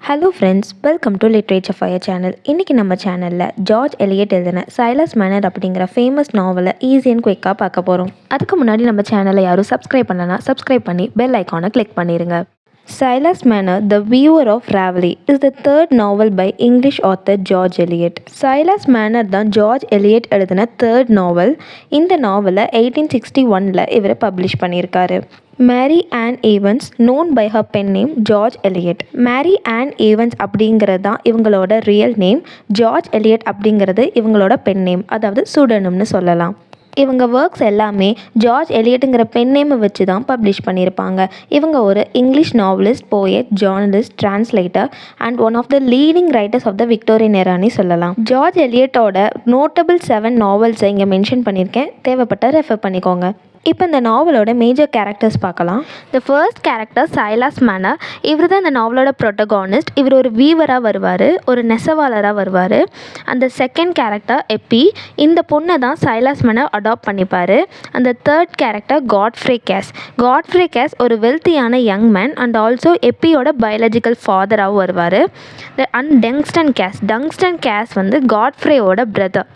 Hello friends, welcome to literature fire channel. இன்றைக்கி நம்ம சேனலில் ஜார்ஜ் எலியட் எழுதின சைலஸ் மேனர் அப்படிங்கிற ஃபேமஸ் நாவலை ஈஸி அண்ட் குயிக்காக பார்க்க போகிறோம். அதுக்கு முன்னாடி நம்ம சேனலை யாரும் சப்ஸ்கிரைப் பண்ணலன்னா சப்ஸ்கிரைப் பண்ணி பெல் ஐக்கானை கிளிக் பண்ணிடுங்க. Silas Manor, The Weaver of Ravelry is the third novel by English author George Eliot. Silas Manor தான் ஜார்ஜ் எலியட் எழுதின தேர்ட் நாவல். இந்த நாவலை 1861 இவர் பப்ளிஷ் பண்ணியிருக்காரு. Mary Ann Evans, known by her pen name George Eliot. Mary Ann Evans அப்படிங்கிறது தான் இவங்களோட real name. George Eliot அப்படிங்கிறது இவங்களோட பென் நேம், அதாவது சூடனம்னு சொல்லலாம். இவங்க ஒர்க்ஸ் எல்லாமே ஜார்ஜ் எலியட்டுங்கிற பென் நேமை வச்சு தான் பப்ளிஷ் பண்ணியிருப்பாங்க. இவங்க ஒரு English novelist, poet, journalist, translator and one of the leading writers of the Victorian எரானே சொல்லலாம். ஜார்ஜ் எலியட்டோட நோட்டபிள் 7 நாவல்ஸை இங்கே மென்ஷன் பண்ணியிருக்கேன், தேவைப்பட்ட ரெஃபர் பண்ணிக்கோங்க. இப்போ இந்த நாவலோட மேஜர் கேரக்டர்ஸ் பார்க்கலாம். The first character Silas Manor. இவர் தான் இந்த நாவலோட ப்ரொட்டகானிஸ்ட். இவர் ஒரு வீவராக வருவார், ஒரு நெசவாளராக வருவார். அந்த செகண்ட் கேரக்டர் எப்பி. இந்த பொண்ணை தான் சைலாஸ் மேனர் அடாப்ட் பண்ணிப்பார். அந்த third character Godfrey Cass. Godfrey Cass ஒரு வெல்த்தியான யங் மேன் அண்ட் ஆல்சோ எப்பியோட பயாலஜிக்கல் ஃபாதராகவும் வருவார். Dunstan case. டங்ஸ்டன் கேஸ் வந்து காட்ஃப்ரேயோட பிரதர்.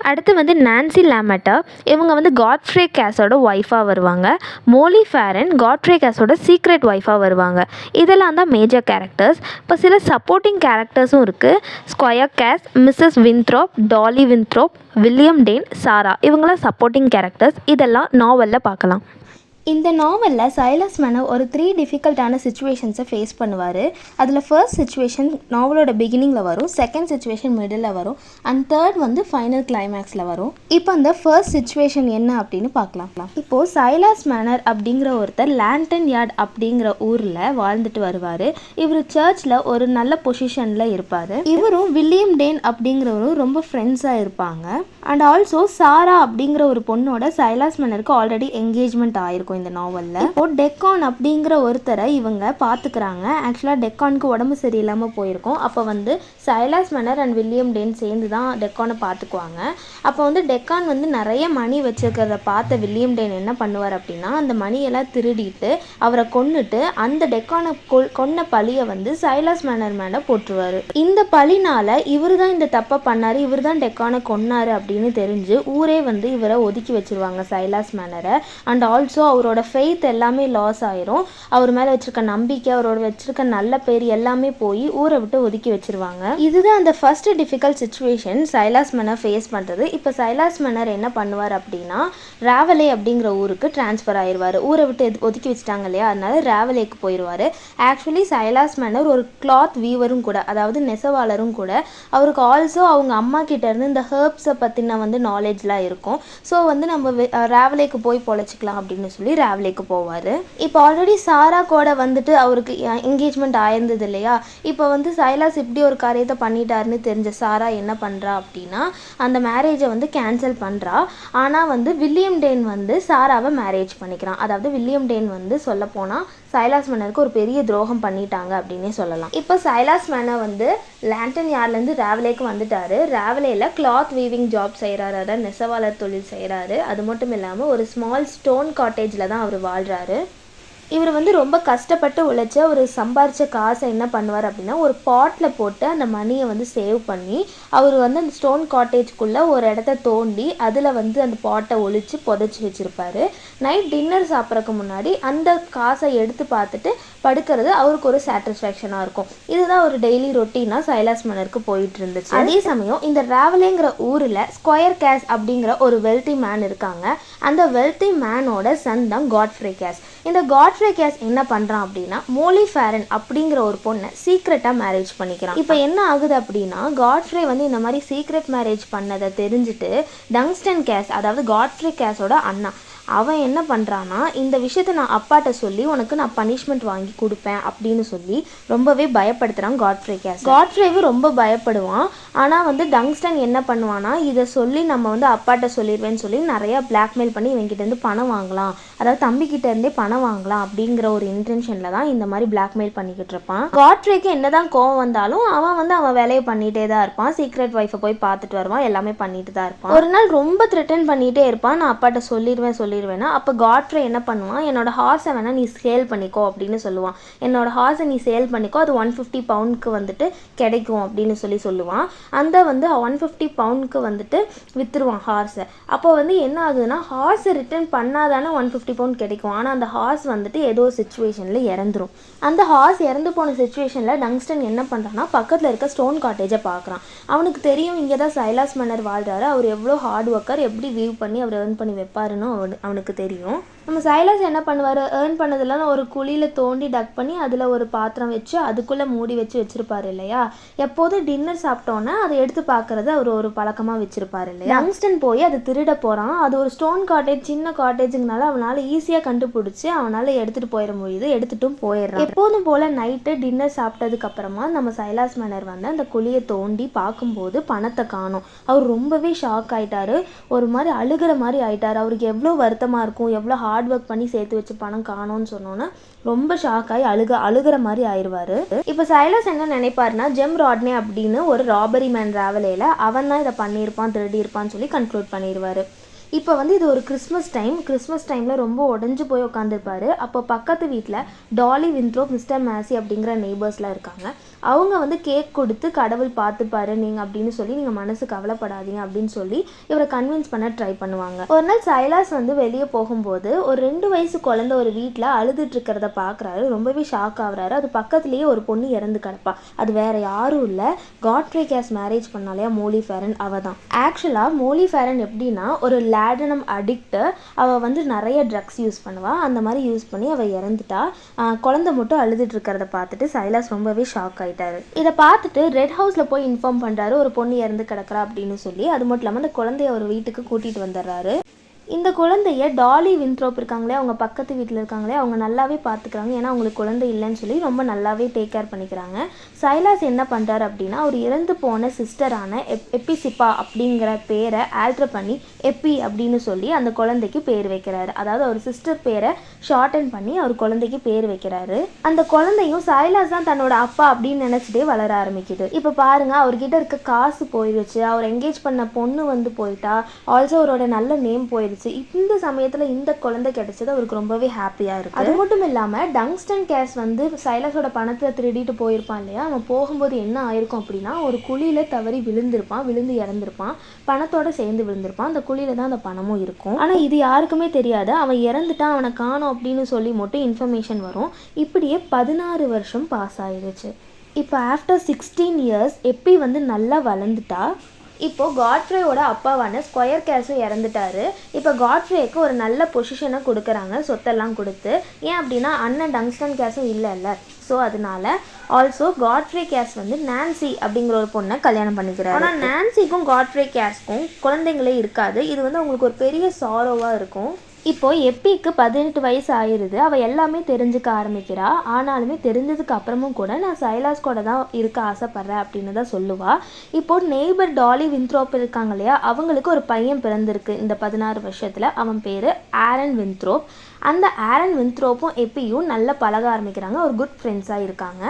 அடுத்து வந்து நான்சி லாமெட்டர். இவங்க வந்து காட்ஃப்ரே கேஸோட ஒய்ஃபாக வருவாங்க. மோலி ஃபேரன் காட்ஃப்ரே கேஸோட சீக்ரெட் ஒய்ஃபாக வருவாங்க. இதெல்லாம் தான் மேஜர் கேரக்டர்ஸ். இப்போ சில சப்போர்ட்டிங் கேரக்டர்ஸும் இருக்குது. Squire Cass, Mrs Winthrop, Dolly Winthrop, William Dane, Sarah, இவங்களாம் சப்போர்ட்டிங் கேரக்டர்ஸ். இதெல்லாம் நாவலில் பார்க்கலாம். இந்த நாவலில் சைலஸ் மேனர் ஒரு 3 டிஃபிகல்ட்டான சுச்சுவேஷன்ஸை ஃபேஸ் பண்ணுவார். அதில் ஃபர்ஸ்ட் சுச்சுவேஷன் நாவலோட பிகினிங்கில் வரும், செகண்ட் சுச்சுவேஷன் மிடில் வரும், அண்ட் தேர்ட் வந்து ஃபைனல் கிளைமேக்ஸில் வரும். இப்போ அந்த ஃபர்ஸ்ட் சுச்சுவேஷன் என்ன அப்படின்னு பார்க்கலாம். இப்போது சைலஸ் மேனர் அப்படிங்கிற ஒருத்தர் லாண்டன் யார்ட் அப்படிங்கிற ஊரில் வாழ்ந்துட்டு வருவார். இவர் சர்ச்சில் ஒரு நல்ல பொசிஷனில் இருப்பார். இவரும் வில்லியம் டேன் அப்படிங்கிறவரும் ரொம்ப ஃப்ரெண்ட்ஸாக இருப்பாங்க. அண்ட் ஆல்சோ சாரா அப்படிங்கிற ஒரு பொண்ணோட சைலஸ் மேனருக்கு ஆல்ரெடி என்கேஜ்மெண்ட் ஆயிருக்கும் இந்த நாவலில். இப்போ டெக்கான் அப்படிங்கிற ஒருத்தரை இவங்க பார்த்துக்கிறாங்க. ஆக்சுவலாக டெக்கானுக்கு உடம்பு சரியில்லாமல் போயிருக்கும். அப்போ வந்து சைலாஸ் மேனர் அண்ட் வில்லியம் டேன் சேர்ந்து தான் டெக்கானை பார்த்துக்குவாங்க. அப்போ வந்து டெக்கான் வந்து நிறைய மணி வச்சுருக்கிறத பார்த்த வில்லியம் டேன் என்ன பண்ணுவார் அப்படின்னா, அந்த மணியெல்லாம் திருடிட்டு அவரை கொன்னுட்டு அந்த டெக்கானை கொன்ன பழியை வந்து சைலாஸ் மேனர் மேலே போட்டுருவார். இந்த பழினால் இவர் தான் இந்த தப்பை பண்ணார், இவர் தான் டெக்கானை கொன்னார் அப்படின்னு தெரிஞ்சு ஊரே வந்து இவரை ஒதுக்கி வச்சுருவாங்க சைலாஸ் மேனரை. அண்ட் ஆல்சோ அவரோட ஃபெய்த் எல்லாமே லாஸ் ஆயிரும். அவர் மேலே வச்சிருக்க நம்பிக்கை, அவரோட வச்சிருக்க நல்ல பேர் எல்லாமே போய் ஊரை விட்டு ஒதுக்கி வச்சிருவாங்க. இதுதான் அந்த first difficult situation Silas Manor face பண்ணுறது. இப்போ சைலாஸ் மேனர் என்ன பண்ணுவார் அப்படின்னா, ராவலே அப்படிங்கிற ஊருக்கு டிரான்ஸ்ஃபர் ஆயிடுவார். ஊரை விட்டு ஒதுக்கி வச்சுட்டாங்க இல்லையா, அதனால ராவலேக்கு போயிடுவார். ஆக்சுவலி சைலாஸ் மேனர் ஒரு கிளாத் வீவரும் கூட, அதாவது நெசவாளரும் கூட. அவருக்கு ஆல்சோ அவங்க அம்மா கிட்ட இருந்து இந்த ஹெர்ப்ஸை பற்றின வந்து நாலேஜ்லாம் இருக்கும். ஸோ வந்து நம்ம ராவலேக்கு போய் பொழைச்சிக்கலாம் அப்படின்னு சொல்லி ராவலேக்கு போவார். இப்போ ஆல்ரெடி சாரா கூட வந்துட்டு அவருக்கு என்கேஜ்மெண்ட் ஆயிருந்தது இல்லையா. இப்போ வந்து சைலாஸ் இப்படி ஒரு காரியத்தை பண்ணிட்டாருன்னு தெரிஞ்ச சாரா என்ன பண்ணுறா அப்படின்னா, அந்த மேரேஜை வந்து கேன்சல் பண்ணுறா. ஆனால் வந்து வில்லியம் டேன் வந்து சாராவை மேரேஜ் பண்ணிக்கிறான். அதாவது வில்லியம் டேன் வந்து சொல்ல போனால் சைலாஸ் மேனருக்கு ஒரு பெரிய துரோகம் பண்ணிட்டாங்க அப்படின்னே சொல்லலாம். இப்போ சைலாஸ் மேனர் வந்து லாண்டன் யார்ட்லேருந்து ராவலேக்கு வந்துட்டார். ராவலேயில் கிளாத் வீவிங் ஜாப் செய்கிறாரு, அதாவது நெசவாளர் தொழில் செய்கிறாரு. அது மட்டும் இல்லாமல் ஒரு ஸ்மால் ஸ்டோன் காட்டேஜில் தான் அவர் வாழ்கிறாரு. இவர் வந்து ரொம்ப கஷ்டப்பட்டு உழைச்ச ஒரு சம்பாரித்த காசை என்ன பண்ணுவார் அப்படின்னா, ஒரு பாட்டில் போட்டு அந்த மணியை வந்து சேவ் பண்ணி அவர் வந்து அந்த ஸ்டோன் காட்டேஜ்குள்ளே ஒரு இடத்த தோண்டி அதில் வந்து அந்த பாட்டை ஒழித்து புதைச்சி வச்சுருப்பார். நைட் டின்னர் சாப்பிட்றதுக்கு முன்னாடி அந்த காசை எடுத்து பார்த்துட்டு படுக்கிறது அவருக்கு ஒரு சாட்டிஸ்ஃபேக்ஷனாக இருக்கும். இதுதான் ஒரு டெய்லி ரொட்டீனாக சைலாஸ் மேனருக்கு போயிட்டு இருந்துச்சு. அதே சமயம் இந்த ராவலேங்கிற ஊரில் ஸ்கொயர் கேஸ் அப்படிங்கிற ஒரு வெல்த்தி மேன் இருக்காங்க. அந்த வெல்த்தி மேனோட சன் தான் காட்ஃப்ரே கேஸ். இந்த காட்ஃப்ரே கேஸ் என்ன பண்ணுறான் அப்படின்னா, மோலி ஃபேரன் அப்படிங்கிற ஒரு பொண்ணை சீக்ரெட்டாக மேரேஜ் பண்ணிக்கிறான். இப்போ என்ன ஆகுது அப்படின்னா, காட்ஃப்ரே வந்து இந்த மாதிரி சீக்ரெட் மேரேஜ் பண்ணதை தெரிஞ்சுட்டு டங்ஸ்டன் கேஸ், அதாவது காட்ஃப்ரே கேஸோட அண்ணா, அவன் என்ன பண்ணுறான்னா, இந்த விஷயத்தை நான் அப்பாட்ட சொல்லி உனக்கு நான் பனிஷ்மெண்ட் வாங்கி கொடுப்பேன் அப்படின்னு சொல்லி ரொம்பவே பயப்படுத்துகிறான் காட்ஃப்ரே கேஸ். காட்ஃப்ரேவும் ரொம்ப பயப்படுவான். ஆனால் வந்து டங்ஸ்டன் என்ன பண்ணுவான்னா, இதை சொல்லி நம்ம வந்து அப்பாட்ட சொல்லிடுவேன்னு சொல்லி நிறையா பிளாக்மெயில் பண்ணி இவங்கிட்டேருந்து பணம் வாங்கலாம், அதாவது தம்பிக்கிட்டேருந்தே பணம் வாங்கலாம் அப்படிங்கிற ஒரு இன்டென்ஷனில் தான் இந்த மாதிரி பிளாக்மெயில் பண்ணிக்கிட்டு இருப்பான். காட்ஃப்ரேக்கு என்ன தான் கோவம் வந்தாலும் அவன் வேலையை பண்ணிகிட்டே தான் இருப்பான். சீக்ரெட் ஒய்ஃபை போய் பார்த்துட்டு வருவான், எல்லாமே பண்ணிட்டு தான் இருப்பான். ஒரு நாள் ரொம்ப த்ரெட்டன் பண்ணிகிட்டே இருப்பான், நான் அப்பாட்ட சொல்லிடுவேன் சொல்லிடுவேன்னா, அப்போ காட்ஃப்ரே என்ன பண்ணுவான், என்னோட ஹார்ஸை வேணால் நீ சேல் பண்ணிக்கோ அப்படின்னு சொல்லுவான். என்னோட ஹார்ஸை நீ சேல் பண்ணிக்கோ, அது 150 பவுண்டுக்கு வந்துட்டு கிடைக்கும் அப்படின்னு சொல்லுவான். அந்த வந்து 150 பவுண்டுக்கு வந்துட்டு விற்றுருவான் ஹார்ஸை. அப்போ வந்து என்ன ஆகுதுன்னா, ஹார்ஸை ரிட்டர்ன் பண்ணாதானே 150 பவுண்ட் கிடைக்கும். ஆனால் அந்த ஹார்ஸ் வந்துட்டு ஏதோ சுச்சுவேஷனில் இறந்துரும். அந்த ஹார்ஸ் இறந்து போன சுச்சுவேஷனில் டங்ஸ்டன் என்ன பண்ணுறான்னா, பக்கத்தில் இருக்க ஸ்டோன் காட்டேஜை பார்க்குறான். அவனுக்கு தெரியும் இங்கே தான் சைலாஸ் மேனர் வாழ்கிறாரு, அவர் எவ்வளோ ஹார்ட் ஒர்க்கர், எப்படி வியூ பண்ணி அவர் ஏர்ன் பண்ணி வைப்பாருன்னு அவனுக்கு தெரியும். நம்ம சைலாஸ் என்ன பண்ணுவார், ஏர்ன் பண்ணதெல்லாம் ஒரு குழியில் தோண்டி டக் பண்ணி அதில் ஒரு பாத்திரம் வச்சு அதுக்குள்ளே மூடி வச்சுருப்பார் இல்லையா. எப்போதும் டின்னர் சாப்பிட்டோன்னே அதை எடுத்து பார்க்குறது அவர் ஒரு பழக்கமாக வச்சுருப்பார் இல்லையா. டங்ஸ்டன் போய் அதை திருட போகிறான். அது ஒரு ஸ்டோன் காட்டேஜ், சின்ன காட்டேஜுங்கனால அவனால் ஈஸியாக கண்டுபிடிச்சி அவனால் எடுத்துகிட்டு போயிட முடியுது. எடுத்துகிட்டும் போயிடுறான். எப்போதும் போல் நைட்டு டின்னர் சாப்பிட்டதுக்கப்புறமா நம்ம சைலாஸ் மேனர் வந்து அந்த குழியை தோண்டி பார்க்கும்போது பணத்தை காணும். அவர் ரொம்பவே ஷாக் ஆகிட்டார். ஒரு மாதிரி அழுகிற மாதிரி ஆகிட்டார். அவருக்கு எவ்வளோ வருத்தமாக இருக்கும், எவ்வளோ ஹார்ட் ஒர்க் பண்ணி சேர்த்து வச்சு பணம் காணோன்னு சொன்னோன்னே ரொம்ப ஷாக் ஆகி அழுகிற மாதிரி ஆயிடுவார். இப்போ சைலாஸ் என்ன நினைப்பாருன்னா, ஜெம் ராட்னே அப்படின்னு ஒரு ராபரி மேன் ராவலேயில் அவன் தான் இதை பண்ணியிருப்பான், திருடி இருப்பான்னு சொல்லி கன்க்ளூட் பண்ணிடுவார். இப்போ வந்து இது ஒரு கிறிஸ்மஸ் டைமில் ரொம்ப உடஞ்சி போய் உட்காந்துருப்பாரு. அப்போ பக்கத்து வீட்டில் டாலி வின்த்ரோப், மிஸ்டர் மேசி அப்படிங்கிற நெய்பர்ஸ்லாம் இருக்காங்க. அவங்க வந்து கேக் கொடுத்து கடவுள் பார்த்துப்பாரு நீங்கள் அப்படின்னு சொல்லி, நீங்கள் மனசு கவலைப்படாதீங்க அப்படின்னு சொல்லி இவரை கன்வின்ஸ் பண்ண ட்ரை பண்ணுவாங்க. ஒரு நாள் சைலாஸ் வந்து வெளியே போகும்போது ஒரு 2 வயசு குழந்தை ஒரு வீட்டில் அழுதுட்டு இருக்கிறத பார்க்குறாரு. ரொம்பவே ஷாக் ஆகுறாரு. அது பக்கத்துலேயே ஒரு பொண்ணு இறந்து கிடப்பா. அது வேற யாரும் இல்லை, காட்ஃப்ரே கேஸ் மேரேஜ் பண்ணாலையா மோலி ஃபேரன், அவள் தான். ஆக்சுவலாக மோலி ஃபேரன் எப்படின்னா ஒரு லேடனம் அடிக்ட்டு. அவள் வந்து நிறைய ட்ரக்ஸ் யூஸ் பண்ணுவாள். அந்த மாதிரி யூஸ் பண்ணி அவள் இறந்துட்டா. குழந்தை மட்டும் அழுதுட்டு இருக்கிறத பார்த்துட்டு சைலாஸ் ரொம்பவே ஷாக் ஆகிட்டாரு. இதை பார்த்துட்டு ரெட் ஹவுஸில் போய் இன்ஃபார்ம் பண்ணுறாரு, ஒரு பொண்ணு இறந்து கிடக்கிறா அப்படின்னு சொல்லி. அது மட்டும் இல்லாமல் அந்த குழந்தைய ஒரு வீட்டுக்கு கூட்டிகிட்டு வந்துடுறாரு. இந்த குழந்தைய டாலி வின்த்ரோப் இருக்காங்களே, அவங்க பக்கத்து வீட்டில் இருக்காங்களே, அவங்க நல்லாவே பார்த்துக்கிறாங்க. ஏன்னா அவங்களுக்கு குழந்தை இல்லைன்னு சொல்லி ரொம்ப நல்லாவே டேக் கேர் பண்ணிக்கிறாங்க. சைலாஸ் என்ன பண்ணுறாரு அப்படின்னா, அவர் இறந்து போன சிஸ்டரான எப்பிசிப்பா அப்படிங்கிற பேரை ஆல்டர் பண்ணி எப்பி அப்படின்னு சொல்லி அந்த குழந்தைக்கு பேர் வைக்கிறாரு. அதாவது அவர் சிஸ்டர் பேரை ஷார்டன் பண்ணி அவர் குழந்தைக்கு பேர் வைக்கிறாரு. அந்த குழந்தையும் சைலாஸ் தான் தன்னோட அப்பா அப்படின்னு நினச்சிட்டே வளர ஆரம்பிக்குது. இப்போ பாருங்க, அவர்கிட்ட இருக்க காசு போயிடுச்சு, அவர் என்கேஜ் பண்ண பொண்ணு வந்து போயிட்டா, ஆல்சோ அவரோட நல்ல நேம் போயிடுச்சு. இந்த சமயத்தில் இந்த குழந்தை கிடைச்சது அவருக்கு ரொம்பவே ஹாப்பியாக இருக்குது. அது மட்டும் இல்லாமல் டங்ஸ்டன் கேஸ் வந்து சைலாஸோட பணத்தை திருடிட்டு போயிருப்பான் இல்லையா. அவன் போகும்போது என்ன ஆயிருக்கும் அப்படின்னா, ஒரு குழியில் தவறி விழுந்து இறந்துருப்பான். பணத்தோட சேர்ந்து விழுந்திருப்பான். அந்த குழியில தான் அந்த பணமும் இருக்கும். ஆனால் இது யாருக்குமே தெரியாது. அவன் இறந்துட்டான், அவனை காணோம் அப்படின்னு சொல்லி மட்டும் இன்ஃபர்மேஷன் வரும். இப்படியே 16 வருஷம் பாஸ் ஆயிடுச்சு. இப்போ ஆஃப்டர் 16 இயர்ஸ் எப்பி வந்து நல்லா வளர்ந்துட்டா. இப்போது காட்ஃப்ரேயோட அப்பாவான ஸ்கொயர் கேஸும் இறந்துட்டாரு. இப்போ காட்ஃப்ரேக்கு ஒரு நல்ல பொசிஷனை கொடுக்குறாங்க, சொத்தெல்லாம் கொடுத்து. ஏன் அப்படின்னா அண்ணன் டங்ஸ்டன் கேஸும் இல்லைல்ல. ஸோ அதனால ஆல்சோ காட்ஃப்ரே கேஸ் வந்து நான்சி அப்படிங்கிற ஒரு பொண்ணை கல்யாணம் பண்ணிக்கிறாரு. ஆனால் நான்சிக்கும் காட்ஃப்ரே கேஸ்க்கும் குழந்தைங்களே இருக்காது. இது வந்து அவங்களுக்கு ஒரு பெரிய சாரோவாக இருக்கும். இப்போது எப்பிக்கு 18 வயசு ஆயிடுது. அவள் எல்லாமே தெரிஞ்சுக்க ஆரம்பிக்கிறா. ஆனாலுமே தெரிஞ்சதுக்கு அப்புறமும் கூட நான் சைலாஸ் கூட தான் இருக்க ஆசைப்பட்றேன் அப்படின்னு தான் சொல்லுவாள். இப்போது நெய்பர் டாலி வின்த்ரோப் இருக்காங்க இல்லையா, அவங்களுக்கு ஒரு பையன் பிறந்திருக்கு இந்த 16 வருஷத்தில். அவன் பேர் ஆரன் வின்த்ரோப். அந்த ஆரன் வின்த்ரோப்பும் எப்பியும் நல்லா பழக ஆரம்பிக்கிறாங்க. ஒரு குட் ஃப்ரெண்ட்ஸாக இருக்காங்க.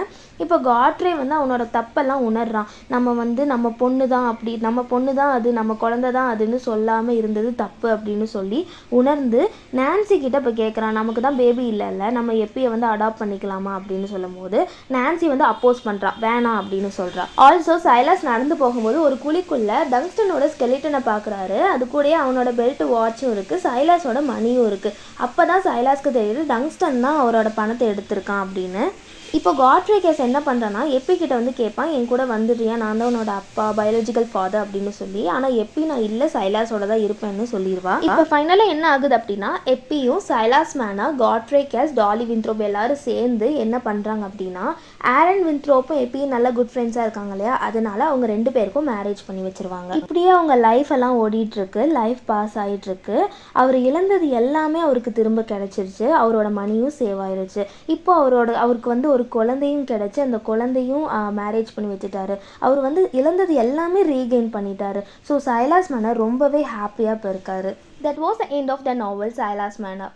இப்போ காட்ஃப்ரே வந்து அவனோட தப்பெல்லாம் உணர்றான். நம்ம பொண்ணு தான் அப்படி, நம்ம பொண்ணு தான் அது, நம்ம குழந்தை தான் அதுன்னு சொல்லாமல் இருந்தது தப்பு அப்படின்னு சொல்லி உணர்ந்து நான்சி கிட்ட இப்போ கேட்குறான், நமக்கு தான் பேபி இல்லைல்ல, நம்ம எப்பியை வந்து அடாப்ட் பண்ணிக்கலாமா அப்படின்னு சொல்லும் போது நான்சி வந்து அப்போஸ் பண்ணுறான், வேணாம் அப்படின்னு சொல்கிறான். ஆல்சோ சைலாஸ் நடந்து போகும்போது ஒரு குழிக்குள்ளே டங்ஸ்டனோட ஸ்கெலிட்டனை பார்க்குறாரு. அது கூடயே அவனோட பெல்ட் வாட்சும் இருக்குது, சைலாஸோட மணியும் இருக்குது. அப்போ தான் சைலாஸ்க்கு தெரியுது டங்ஸ்டன் தான் அவரோட பணத்தை எடுத்திருக்கான் அப்படின்னு. இப்போ காட்ஃப்ரே கேஸ் என்ன பண்ணுறான்னா, எப்பி கிட்ட வந்து கேட்பான், என் கூட வந்துடுறியா, நான் தான் உன்னோட அப்பா, பயாலஜிக்கல் ஃபாதர் அப்படின்னு சொல்லி. ஆனால் எப்பி நான் இல்லை, சைலாஸோட தான் இருப்பேன்னு சொல்லிடுவா. இப்போ ஃபைனலாக என்ன ஆகுது அப்படின்னா, எப்பியும் சைலாஸ் மேனா, காட்ஃப்ரே கேஸ், டாலி வின்த்ரோப் எல்லாரும் சேர்ந்து என்ன பண்ணுறாங்க அப்படின்னா, ஆரன் வின்த்ரோப்பும் எப்பியும் நல்ல குட் ஃப்ரெண்ட்ஸாக இருக்காங்க இல்லையா, அதனால அவங்க 2 பேருக்கும் மேரேஜ் பண்ணி வச்சுருவாங்க. இப்படியே அவங்க லைஃப் எல்லாம் ஓடிட்டுருக்கு, லைஃப் பாஸ் ஆகிட்டுருக்கு. அவர் இழந்தது எல்லாமே அவருக்கு திரும்ப கிடச்சிருச்சு. அவரோட மணியும் சேவ் ஆயிடுச்சு. இப்போ அவருக்கு வந்து ஒரு குழந்தையும் கிடச்சி, அந்த குழந்தையும் மேரேஜ் பண்ணி வச்சுட்டாரு. அவர் வந்து இழந்தது எல்லாமே ரீகெயின் பண்ணிட்டாரு. ஸோ சைலாஸ் மேனர் ரொம்பவே ஹாப்பியாக இப்போ இருக்காரு. That was the end of the novel Silas Manor.